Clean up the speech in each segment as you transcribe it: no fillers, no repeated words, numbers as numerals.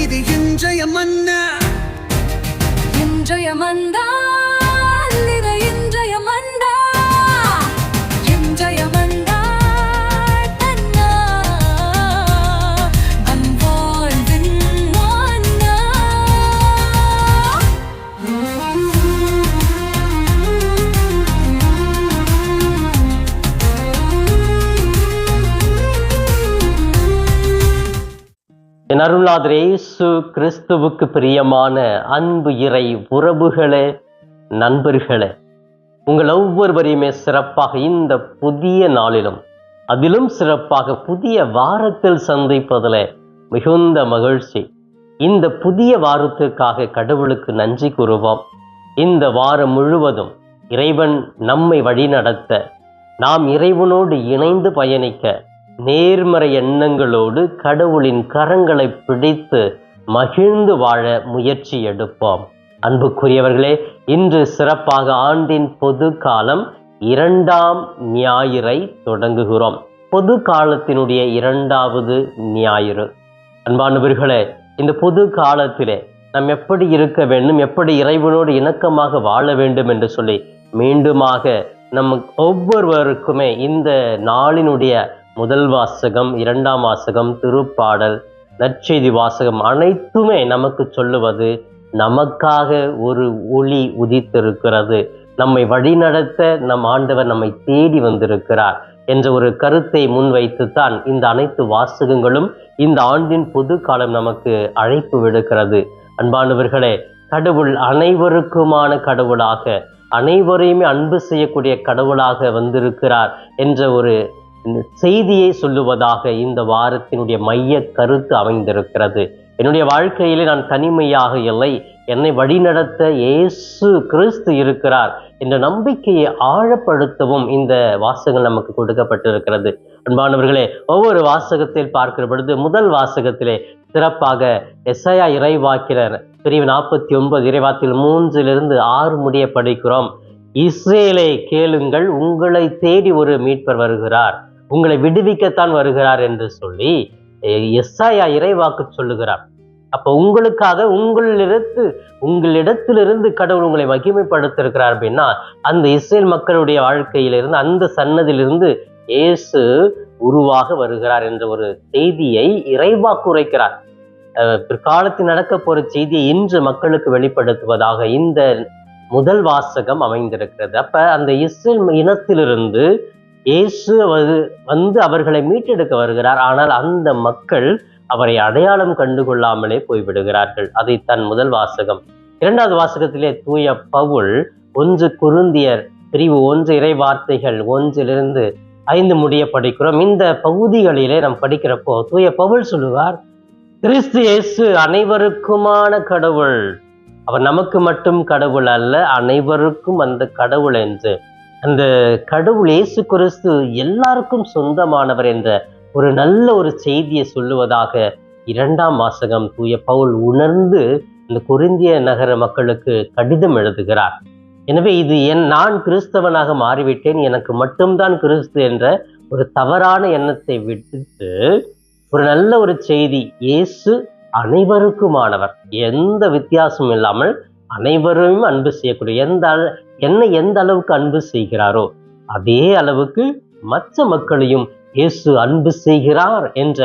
இது இன்றைய மன்னா இன்றைய மந்தா இது இன்றைய மந்தா இன்றைய மந்தா தன்னா அன்பாழ்வின் மன்னா என் அருளாதர் இயேசு கிறிஸ்துவுக்கு பிரியமான அன்பு இறை உறவுகளே, நண்பர்களே, உங்கள் ஒவ்வொருவரையுமே சிறப்பாக இந்த புதிய நாளிலும் அதிலும் சிறப்பாக புதிய வாரத்தில் சந்திப்பதில் மிகுந்த மகிழ்ச்சி. இந்த புதிய வாரத்திற்காக கடவுளுக்கு நன்றி கூறுவோம். இந்த வாரம் முழுவதும் இறைவன் நம்மை வழிநடத்த, நாம் இறைவனோடு இணைந்து பயணிக்க, நேர்மறை எண்ணங்களோடு கடவுளின் கரங்களை பிடித்து மகிழ்ந்து வாழ முயற்சி எடுப்போம். அன்புக்குரியவர்களே, இன்று சிறப்பாக ஆண்டின் பொது காலம் 2ஆம் ஞாயிறை தொடங்குகிறோம். பொது காலத்தினுடைய 2வது ஞாயிறு. அன்பானவர்களே, இந்த பொது காலத்திலே நாம் எப்படி இருக்க வேண்டும், எப்படி இறைவனோடு இணக்கமாக வாழ வேண்டும் என்று சொல்லி மீண்டுமாக நம் ஒவ்வொருவருக்குமே இந்த நாளினுடைய முதல் வாசகம், 2ஆம் வாசகம், திருப்பாடல், நற்செய்தி வாசகம் அனைத்துமே நமக்கு சொல்லுவது, நமக்காக ஒரு ஒளி உதித்திருக்கிறது, நம்மை வழிநடத்த நம் ஆண்டவர் நம்மை தேடி வந்திருக்கிறார் என்ற ஒரு கருத்தை முன்வைத்துத்தான் இந்த அனைத்து வாசகங்களும் இந்த ஆண்டின் பொது காலம் நமக்கு அழைப்பு விடுக்கிறது. அன்பானவர்களே, கடவுள் அனைவருக்குமான கடவுளாக, அனைவரையுமே அன்பு செய்யக்கூடிய கடவுளாக வந்திருக்கிறார் என்ற ஒரு செய்தியை சொல்லுவதாக இந்த வாரத்தினுடைய மைய கருத்து அமைந்திருக்கிறது. என்னுடைய வாழ்க்கையிலே நான் தனிமையாக இல்லை, என்னை வழிநடத்த இயேசு கிறிஸ்து இருக்கிறார் என்ற நம்பிக்கையை ஆழப்படுத்தவும் இந்த வாசகம் நமக்கு கொடுக்கப்பட்டிருக்கிறது. அன்பானவர்களே, ஒவ்வொரு வாசகத்தில் பார்க்கிற பொழுது முதல் வாசகத்திலே சிறப்பாக எசாயா இறைவாக்கினர் பிரிவு 49 இறைவாக்கில் 3-6 முடிய படிக்கிறோம். இஸ்ரேலை கேளுங்கள், உங்களை தேடி ஒரு மீட்பர் வருகிறார், உங்களை விடுவிக்கத்தான் வருகிறார் என்று சொல்லி எசாயா இறைவாக்கு சொல்லுகிறார். அப்போ உங்களுக்காக உங்களிடத்திலிருந்து கடவுள் உங்களை மகிமைப்படுத்திருக்கிறார் அப்படின்னா, அந்த இஸ்ரேல் மக்களுடைய வாழ்க்கையிலிருந்து, அந்த சன்னதியிலிருந்து இயேசு உருவாக வருகிறார் என்ற ஒரு செய்தியை இறைவாக்கு உரைக்கிறார். பிற்காலத்தில் நடக்க போற செய்தியை இன்று மக்களுக்கு வெளிப்படுத்துவதாக இந்த முதல் வாசகம் அமைந்திருக்கிறது. அப்ப அந்த இஸ்ரேல் இனத்திலிருந்து இயேசு வந்து அவர்களை மீட்டெடுக்க வருகிறார். ஆனால் அந்த மக்கள் அவரை அடையாளம் கண்டுகொள்ளாமலே போய்விடுகிறார்கள். அதை தன் முதல் வாசகம். 2வது வாசகத்திலே தூய பவுல் 1 கொரிந்தியர் பிரிவு 1 இறை வார்த்தைகள் 1-5 முடிய படிக்கிறோம். இந்த பகுதிகளிலே நாம் படிக்கிறப்போ தூய பவுல் சொல்லுவார், கிறிஸ்து இயேசு அனைவருக்குமான கடவுள், அவர் நமக்கு மட்டும் கடவுள் அல்ல, அனைவருக்கும் அந்த கடவுள் என்று. அந்த கடவுள் இயேசு கிறிஸ்து எல்லாருக்கும் சொந்தமானவர் என்ற ஒரு நல்ல ஒரு செய்தியை சொல்லுவதாக 2ஆம் வாசகம் தூய பவுல் உணர்ந்து இந்த கொரிந்திய நகர மக்களுக்கு கடிதம் எழுதுகிறார். எனவே இது நான் கிறிஸ்தவனாக மாறிவிட்டேன், எனக்கு மட்டும்தான் கிறிஸ்து என்ற ஒரு தவறான எண்ணத்தை விட்டுட்டு ஒரு நல்ல ஒரு செய்தி, இயேசு அனைவருக்குமானவர், எந்த வித்தியாசமும் இல்லாமல் அனைவரும் அன்பு செய்யக்கூடிய, எந்த அளவுக்கு அன்பு செய்கிறாரோ அதே அளவுக்கு மற்ற மக்களையும் இயேசு அன்பு செய்கிறார் என்ற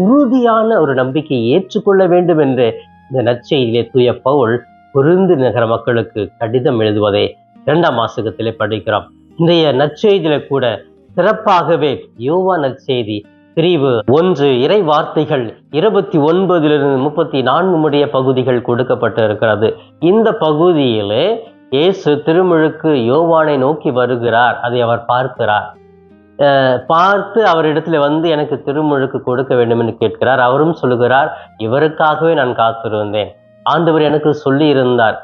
உறுதியான ஒரு நம்பிக்கையை ஏற்றுக்கொள்ள வேண்டும் என்று இந்த நற்செய்தியிலே தூய பவுல் கொரிந்து நகர மக்களுக்கு கடிதம் எழுதுவதை 2ஆம் வாசகத்திலே படிக்கிறோம். இன்றைய நற்செய்தியில கூட சிறப்பாகவே யோவான் நற்செய்தி பிரிவு 1 இறை வார்த்தைகள் 29-34 முடிய பகுதிகள் கொடுக்கப்பட்டு இருக்கிறது. இந்த பகுதியிலே இயேசு திருமுழுக்கு யோவானை நோக்கி வருகிறார். அதை அவர் பார்க்கிறார். பார்த்து அவரிடத்துல வந்து எனக்கு திருமுழுக்கு கொடுக்க வேண்டும் என்று கேட்கிறார். அவரும் சொல்லுகிறார், இவருக்காகவே நான் காத்திருந்தேன், ஆண்டவர் எனக்கு சொல்லி இருந்தார்,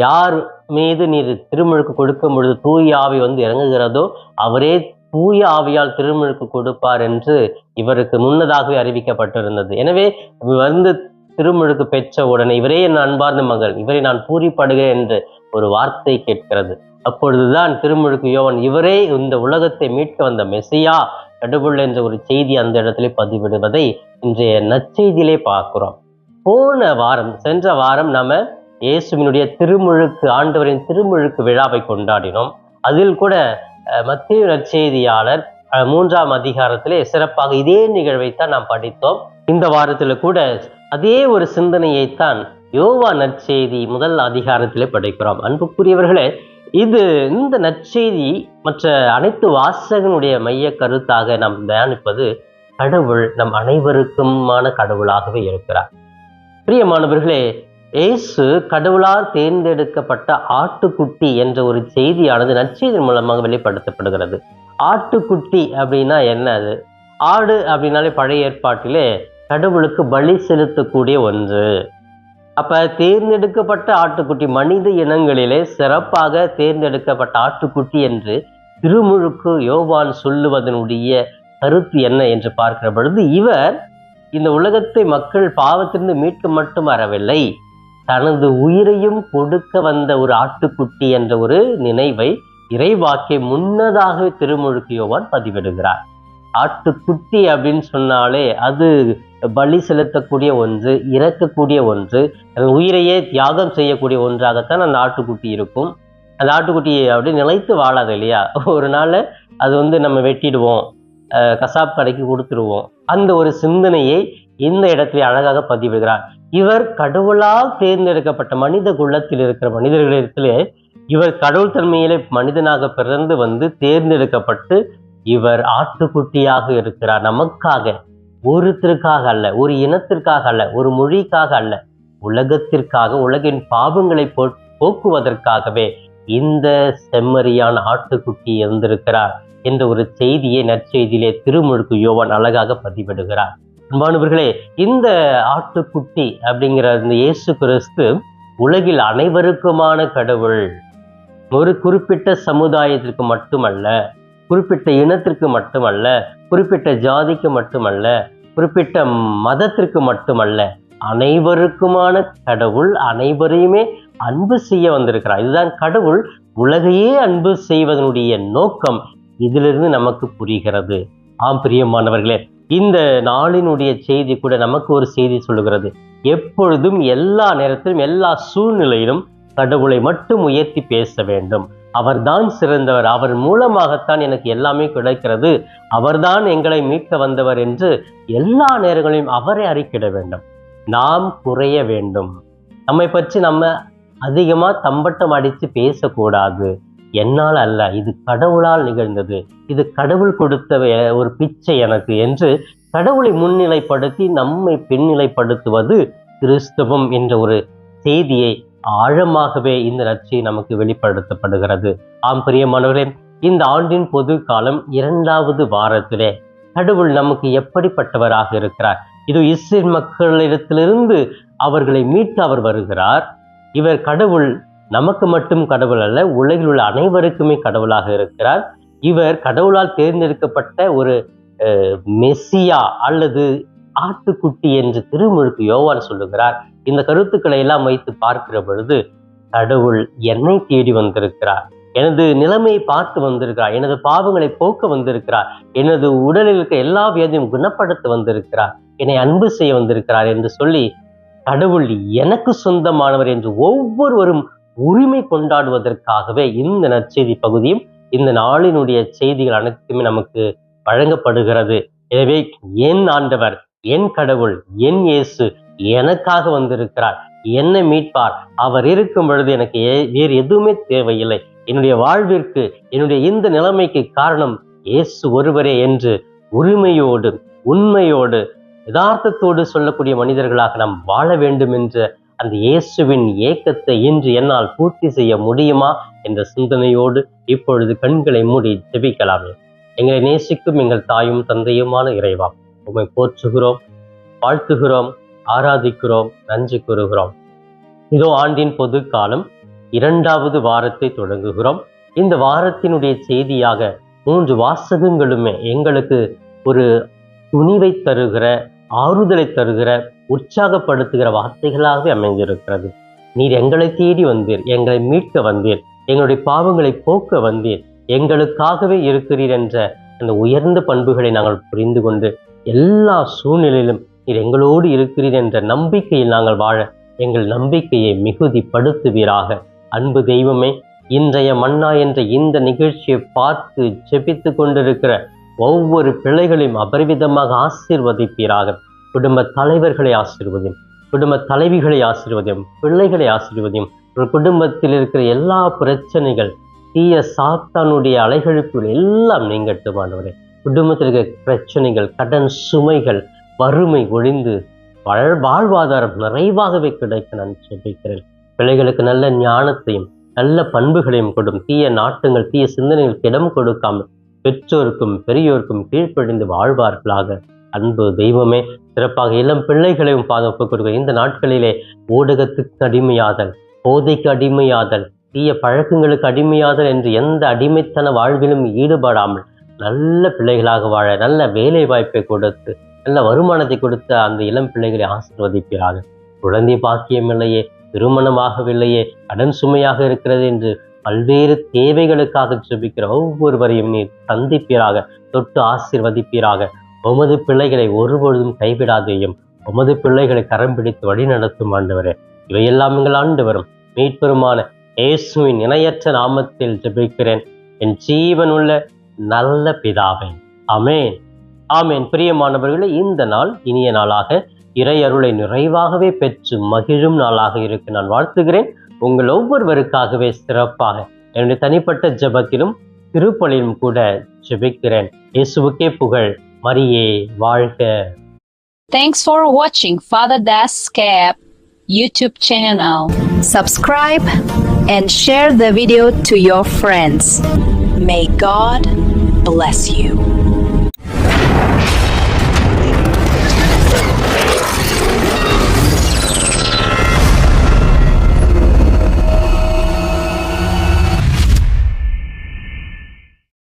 யார் மீது நீர் திருமுழுக்கு கொடுக்கும் பொழுது தூய ஆவி வந்து இறங்குகிறதோ அவரே தூய ஆவியால் திருமுழுக்கு கொடுப்பார் என்று இவருக்கு முன்னதாகவே அறிவிக்கப்பட்டிருந்தது. எனவே வந்து திருமுழுக்கு பெற்ற உடனே இவரே என் அன்பார்ந்த மகள், இவரை நான் பூரிப்படுகிறேன் என்று ஒரு வார்த்தை கேட்கிறது. அப்பொழுதுதான் திருமுழுக்கு யோவான் இவரே இந்த உலகத்தை மீட்க வந்த மெசியா, கடவுள் என்ற ஒரு செய்தி அந்த இடத்துல பதிவிடுவதை இன்றைய நற்செய்தியிலே பார்க்கிறோம். சென்ற வாரம் நம்ம இயேசுவினுடைய திருமுழுக்கு, ஆண்டவரின் திருமுழுக்கு விழாவை கொண்டாடினோம். அதில் கூட மத்தேயு நற்செய்தியாளர் 3ஆம் அதிகாரத்திலே சிறப்பாக இதே நிகழ்வைத்தான் நாம் படித்தோம். இந்த வாரத்தில் கூட அதே ஒரு சிந்தனையைத்தான் யோவான் நற்செய்தி 1 அதிகாரத்திலே படிக்கிறோம். அன்புக்குரியவர்களே, இந்த நற்செய்தி மற்ற அனைத்து வாசகனுடைய மைய கருத்தாக நாம் தியானிப்பது கடவுள் நம் அனைவருக்குமான கடவுளாகவே இருக்கிறார். பிரியமானவர்களே, இயேசு கடவுளால் தேர்ந்தெடுக்கப்பட்ட ஆட்டுக்குட்டி என்ற ஒரு செய்தியானது நற்செய்தி மூலமாக வெளிப்படுத்தப்படுகிறது. ஆட்டுக்குட்டி அப்படின்னா என்ன? அது ஆடு அப்படின்னாலே பழைய ஏற்பாட்டிலே கடவுளுக்கு பலி செலுத்தக்கூடிய ஒன்று. அப்ப தேர்ந்தெடுக்கப்பட்ட ஆட்டுக்குட்டி, மனித இனங்களிலே சிறப்பாக தேர்ந்தெடுக்கப்பட்ட ஆட்டுக்குட்டி என்று திருமுழுக்கு யோவான் சொல்லுவதனுடைய கருத்து என்ன என்று பார்க்கிற பொழுது, இவர் இந்த உலகத்தை மக்கள் பாவத்திலிருந்து மீட்க மட்டும் வரவில்லை, தனது உயிரையும் கொடுக்க வந்த ஒரு ஆட்டுக்குட்டி என்ற ஒரு நினைவை இறைவாக்கை முன்னதாக திருமுழுக்கு யோவான் பதிவிடுகிறார். ஆட்டுக்குட்டி அப்படின்னு சொன்னாலே அது பலி செலுத்தக்கூடிய ஒன்று, இறக்கக்கூடிய ஒன்று, உயிரையே தியாகம் செய்யக்கூடிய ஒன்றாகத்தான் அந்த ஆட்டுக்குட்டி இருக்கும். அந்த ஆட்டுக்குட்டியை அப்படி நிலைத்து வாழாது இல்லையா? ஒரு நாள் அது நம்ம வெட்டிடுவோம், கசாப் கடைக்கு கொடுத்துருவோம். அந்த ஒரு சிந்தனையை இந்த இடத்துல அழகாக பதிவிடுகிறார். இவர் கடவுளால் தேர்ந்தெடுக்கப்பட்ட மனித குலத்தில் இருக்கிற மனிதர்களிடத்திலே இவர் கடவுள் தன்மையிலே மனிதனாக பிறந்து வந்து தேர்ந்தெடுக்கப்பட்டு இவர் ஆட்டுக்குட்டியாக இருக்கிறார். நமக்காக, ஒருத்தருக்காக அல்ல, ஒரு இனத்திற்காக அல்ல, ஒரு மொழிக்காக அல்ல, உலகத்திற்காக, உலகின் பாவங்களை போக்குவதற்காகவே இந்த செம்மறியான ஆட்டுக்குட்டி இருந்திருக்கிறார் என்ற ஒரு செய்தியை நற்செய்தியிலே திருமுழுக்கு யோவான் அழகாக பதிவிடுகிறார். அன்பானவர்களே, இந்த ஆட்டுக்குட்டி அப்படிங்கிற இந்த இயேசு கிறிஸ்து உலகில் அனைவருக்குமான கடவுள். ஒரு குறிப்பிட்ட சமுதாயத்திற்கு மட்டுமல்ல, குறிப்பிட்ட இனத்திற்கு மட்டுமல்ல, குறிப்பிட்ட ஜாதிக்கு மட்டுமல்ல, குறிப்பிட்ட மதத்திற்கு மட்டுமல்ல, அனைவருக்குமான கடவுள். அனைவரையுமே அன்பு செய்ய வந்திருக்கிறார். இதுதான் கடவுள் உலகையே அன்பு செய்வதனுடைய நோக்கம். இதிலிருந்து நமக்கு புரிகிறது. ஆம் பிரியமானவர்களே, இந்த நாளினுடைய செய்தி கூட நமக்கு ஒரு செய்தி சொல்லுகிறது. எப்பொழுதும், எல்லா நேரத்திலும், எல்லா சூழ்நிலையிலும் கடவுளை மட்டும் உயர்த்தி பேச வேண்டும். அவர்தான் சிறந்தவர், அவர் மூலமாகத்தான் எனக்கு எல்லாமே கிடைக்கிறது, அவர்தான் எங்களை மீட்க வந்தவர் என்று எல்லா நேரங்களிலும் அவரை அறிக்கிட வேண்டும். நாம் குறைய வேண்டும். நம்மை பற்றி நம்ம அதிகமா தம்பட்டம் அடித்து பேசக்கூடாது. என்னால் அல்ல, இது கடவுளால் நிகழ்ந்தது, இது கடவுள் கொடுத்த ஒரு பிச்சை எனக்கு என்று கடவுளை முன்னிலைப்படுத்தி நம்மை பின்னிலைப்படுத்துவது கிறிஸ்தவம் என்ற ஒரு செய்தியை ஆழமாகவே இந்த நற்செய்தி நமக்கு வெளிப்படுத்தப்படுகிறது. ஆம் பிரியமானவர்களே, இந்த ஆண்டின் பொது காலம் 2வது வாரத்திலே கடவுள் நமக்கு எப்படிப்பட்டவராக இருக்கிறார்? இது இஸ்ரேல் மக்களிடத்திலிருந்து அவர்களை மீட்டு அவர் வருகிறார். இவர் கடவுள் நமக்கு மட்டும் கடவுள் அல்ல, உலகில் உள்ள அனைவருக்குமே கடவுளாக இருக்கிறார். இவர் கடவுளால் தேர்ந்தெடுக்கப்பட்ட ஒரு மெஸ்ஸியா அல்லது ஆட்டுக்குட்டி என்று திருமுழுக்கு யோவான் சொல்லுகிறார். இந்த கருத்துக்களை எல்லாம் வைத்து பார்க்கிற பொழுது கடவுள் என்னை தேடி வந்திருக்கிறார், எனது நிலைமையை பார்த்து வந்திருக்கிறார், எனது பாவங்களை போக்க வந்திருக்கிறார், எனது உடலில் இருக்க எல்லா வியாதியும் குணப்படுத்த வந்திருக்கிறார், என்னை அன்பு செய்ய வந்திருக்கிறார் என்று சொல்லி கடவுள் எனக்கு சொந்தமானவர் என்று ஒவ்வொருவரும் உரிமை கொண்டாடுவதற்காகவே இந்த நற்செய்தி பகுதியும் இந்த நாளினுடைய செய்திகள் அனைத்துமே நமக்கு வழங்கப்படுகிறது. எனவே என் ஆண்டவர், என் கடவுள், என் இயேசு எனக்காக வந்திருக்கிறார், என்னை மீட்பார், அவர் இருக்கும் பொழுது எனக்கு வேறு எதுவுமே தேவையில்லை, என்னுடைய வாழ்விற்கு, என்னுடைய இந்த நிலைமைக்கு காரணம் இயேசு ஒருவரே என்று உரிமையோடு, உண்மையோடு, யதார்த்தத்தோடு சொல்லக்கூடிய மனிதர்களாக நாம் வாழ வேண்டும் என்ற அந்த இயேசுவின் ஏக்கத்தை இன்று என்னால் பூர்த்தி செய்ய முடியுமா என்ற சிந்தனையோடு இப்பொழுது கண்களை மூடி ஜெபிக்கலாமே. எங்களை நேசிக்கும் எங்கள் தாயும் தந்தையுமான இறைவா, உம்மை போற்றுகிறோம், வாழ்த்துகிறோம், ஆராதிக்கிறோம், நன்றி கூறுகிறோம். இதோ ஆண்டின் பொது காலம் 2வது வாரத்தை தொடங்குகிறோம். இந்த வாரத்தினுடைய செய்தியாக 3 வாசகங்களுமே எங்களுக்கு ஒரு துணிவை தருகிற, ஆறுதலை தருகிற, உற்சாகப்படுத்துகிற வார்த்தைகளாகவே அமைந்திருக்கிறது. நீர் எங்களை தேடி வந்தீர், எங்களை மீட்க வந்தீர், எங்களுடைய பாவங்களை போக்க வந்தீர், எங்களுக்காகவே இருக்கிறீர் என்ற அந்த உயர்ந்த பண்புகளை நாங்கள் புரிந்து கொண்டு எல்லா சூழ்நிலையிலும் நீர் எங்களோடு இருக்கிறீர் என்ற நம்பிக்கையில் நாங்கள் வாழ எங்கள் நம்பிக்கையை மிகுதிப்படுத்துவீராக. அன்பு தெய்வமே, இன்றைய மன்னா என்ற இந்த நிகழ்ச்சியை பார்த்து ஜெபித்து கொண்டிருக்கிற ஒவ்வொரு பிள்ளைகளையும் அபரிவிதமாக ஆசீர்வதிப்பீராக. குடும்ப தலைவர்களை ஆசீர்வதியும், குடும்ப தலைவிகளை ஆசீர்வதியும், பிள்ளைகளை ஆசீர்வதியும். ஒரு குடும்பத்தில் இருக்கிற எல்லா பிரச்சனைகள், தீய சாத்தானுடைய அலைகழிப்புகள் எல்லாம் நீங்கட்டும் ஆண்டவரே. குடும்பத்தில் இருக்கிற பிரச்சனைகள், கடன் சுமைகள், வறுமை ஒழிந்து வாழ்வாதாரம் நிறைவாகவே கிடைக்க நான் ஜெபிக்கிறேன். பிள்ளைகளுக்கு நல்ல ஞானத்தையும் நல்ல பண்புகளையும் கொடும். தீய நாட்டங்கள், தீய சிந்தனைகளுக்கு இடம் கொடுக்காமல் பெற்றோருக்கும் பெரியோருக்கும் கீழ்ப்படிந்து வாழ்வார்களாக. அன்பு தெய்வமே, சிறப்பாக இளம் பிள்ளைகளையும் பாதுகாப்பு கொடுக்க இந்த நாட்களிலே ஊடகத்துக்கு அடிமையாதல், போதைக்கு அடிமையாதல், தீய பழக்கங்களுக்கு அடிமையாதல் என்று எந்த அடிமைத்தன வாழ்விலும் ஈடுபடாமல் நல்ல பிள்ளைகளாக வாழ நல்ல வேலை வாய்ப்பை கொடுத்து நல்ல வருமானத்தை கொடுத்த அந்த இளம் பிள்ளைகளை ஆசீர்வதிப்பீராக. குழந்தை பாக்கியம் இல்லையே, திருமணமாகவில்லையே, கடன் சுமையாக இருக்கிறது என்று பல்வேறு தேவைகளுக்காக ஜெபிக்கிற ஒவ்வொருவரையும் நீர் சந்திப்பீராக, தொட்டு ஆசீர்வதிப்பீராக. உமது பிள்ளைகளை ஒருபொழுதும் கைவிடாதேயும், உமது பிள்ளைகளை கரம் பிடித்து வழி நடத்தும் ஆண்டவரே. இவையெல்லாம் எங்கள் ஆண்டவரும் மீட்பெருமான இயேசுவின் இணையற்ற நாமத்தில் ஜெபிக்கிறேன் என் ஜீவனுள்ள நல்ல பிதாவே. ஆமென், ஆமென். பிரியமானவர்களே, இந்த நாள் இனிய நாளாக இறை அருளை நிறைவாகவே பெற்று மகிழும் நாளாக இருக்க நான் வாழ்த்துகிறேன். உங்கள் ஒவ்வொருவருக்காகவே சிறப்பாக என்னுடைய தனிப்பட்ட ஜெபத்திலும் திருப்பலியிலும் கூட ஜெபிக்கிறேன். இயேசுவுக்கே புகழ், மரியே வாழ்க. Thanks for watching Father Das Cap YouTube channel. Subscribe and share the video to your friends. May God bless you.